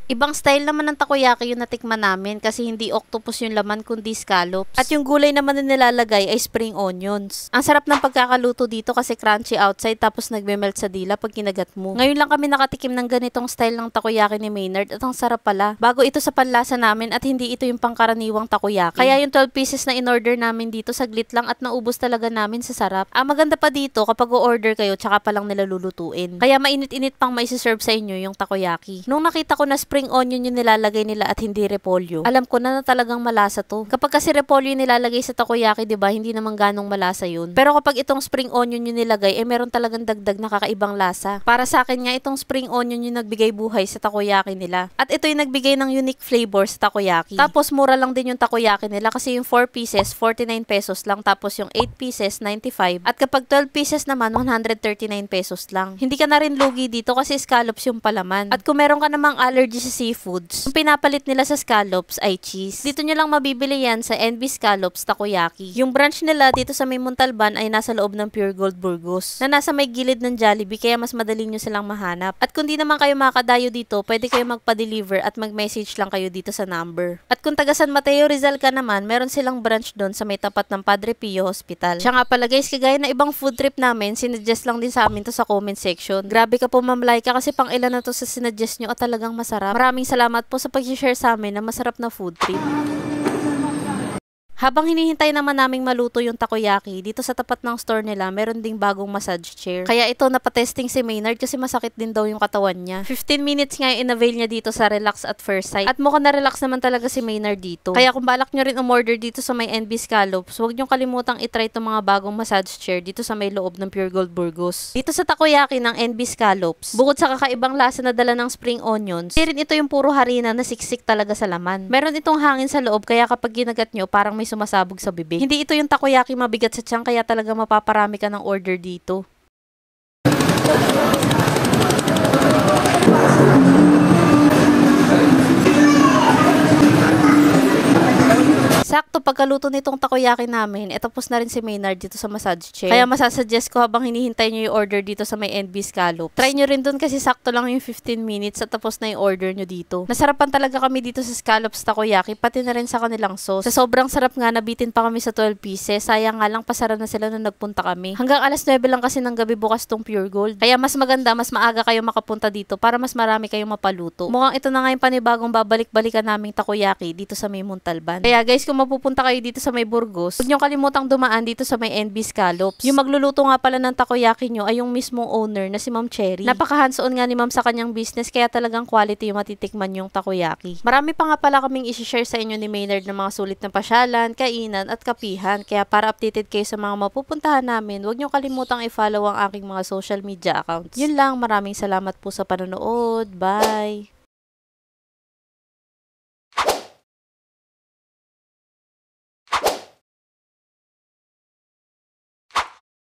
Ibang style naman ng takoyaki yung natikman namin kasi hindi octopus yung laman kundi scallops. At yung gulay naman na nilalagay ay spring onions. Ang sarap ng pagkakaluto dito kasi crunchy outside tapos nagme-melt sa dila pag kinagat mo. Ngayon lang kami nakatikim ng ganitong style ng takoyaki ni Maynard at ang sarap pala. Bago ito sa panlasa namin at hindi ito yung pangkaraniwang takoyaki. Kaya yung 12 pieces na in-order namin dito saglit lang at naubos talaga namin sa sarap. Ang maganda pa dito kapag o-order kayo tsaka pa lang nila lulutuin. Kaya mainit-init pang maisiserve sa inyo yung takoyaki. Nung nakita ko na spring onion yung nilalagay nila at hindi repolyo, alam ko na talagang malasa to. Kapag kasi repolyo yung nilalagay sa takoyaki, diba, hindi naman ganong malasa yun. Pero kapag itong spring onion yung nilagay, meron talagang dagdag na kakaibang lasa. Para sa akin nga, itong spring onion yung nagbigay buhay sa takoyaki nila. At ito yung nagbigay ng unique flavor sa takoyaki. Tapos mura lang din yung takoyaki nila kasi yung 4 pieces, 49 pesos lang. Tapos yung 8 pieces, 95. At kapag 12 pieces naman, 139 pesos lang. Hindi ka na rin lugi dito kasi scallops yung palaman. At kung meron ka namang allergy sa seafoods, yung pinapalit nila sa scallops ay cheese. Dito nyo lang mabibili yan sa NB Scallops Takoyaki. Yung branch nila dito sa may Montalban ay nasa loob ng Pure Gold Burgos na nasa may gilid ng Jollibee kaya mas madali nyo silang mahanap. At kung di naman kayo makadayo dito, pwede kayo magpa-deliver at mag-message lang kayo dito sa number. At kung taga San Mateo Rizal ka naman, meron silang branch doon sa may tapat ng Padre Pio Hospital. Siya nga pala guys, kagaya na ibang food trip namin, sinuggest lang din sa amin to sa comment section. Grabe ka po Ma'am Laika kasi pang ilan na to sa sinuggest nyo at talagang masarap. Maraming salamat po sa pag-share sa amin na masarap na food trip. Habang hinihintay naman naming maluto yung takoyaki, dito sa tapat ng store nila, meron ding bagong massage chair. Kaya ito napatesting si Maynard kasi masakit din daw yung katawan niya. 15 minutes nga yung in-avail niya dito sa Relax at First Sight. At mukhang na-relax naman talaga si Maynard dito. Kaya kung balak nyo rin umorder dito sa may NB Scallops, huwag nyo kalimutang itry itong mga bagong massage chair dito sa may loob ng Pure Gold Burgos. Dito sa takoyaki ng NB Scallops, bukod sa kakaibang lasa na dala ng spring onions, rin ito yung puro harina na siksik talaga sa laman. Meron itong hangin sa loob kaya kapag ginagat nyo, parang may sumasabog sa bibig. Hindi ito yung takoyaki mabigat sa tiyan kaya talaga mapaparami ka ng order dito. Sakto pagkaluto nitong takoyaki namin, tapos na rin si Maynard dito sa massage chair. Kaya masasuggest ko habang hinihintay nyo yung order dito sa may NB Scallop. Try nyo rin dun kasi sakto lang yung 15 minutes at tapos na yung order nyo dito. Nasarapan talaga kami dito sa Scallops Takoyaki, pati na rin sa kanilang sauce. Sa sobrang sarap nga, nabitin pa kami sa 12 pieces. Sayang nga lang pasara na sila nung nagpunta kami. Hanggang alas 9 lang kasi ng gabi bukas tong Pure Gold. Kaya mas maganda, mas maaga kayo makapunta dito para mas marami kayong mapaluto. Mukhang ito na nga yung panibagong babalik-balikan naming takoyaki dito sa may Montalban. Kaya guys, kung mapupunta kayo dito sa may Burgos, huwag nyo kalimutang dumaan dito sa may NB Scallops. Yung magluluto nga pala ng takoyaki nyo ay yung mismong owner na si Ma'am Cherry. Napaka hands-on nga ni Ma'am sa kanyang business kaya talagang quality yung matitikman yung takoyaki. Marami pa nga pala kaming i-share sa inyo ni Maynard ng mga sulit na pasyalan, kainan at kapihan. Kaya para updated kayo sa mga mapupuntahan namin, huwag nyo kalimutang i-follow ang aking mga social media accounts. Yun lang, maraming salamat po sa panonood. Bye!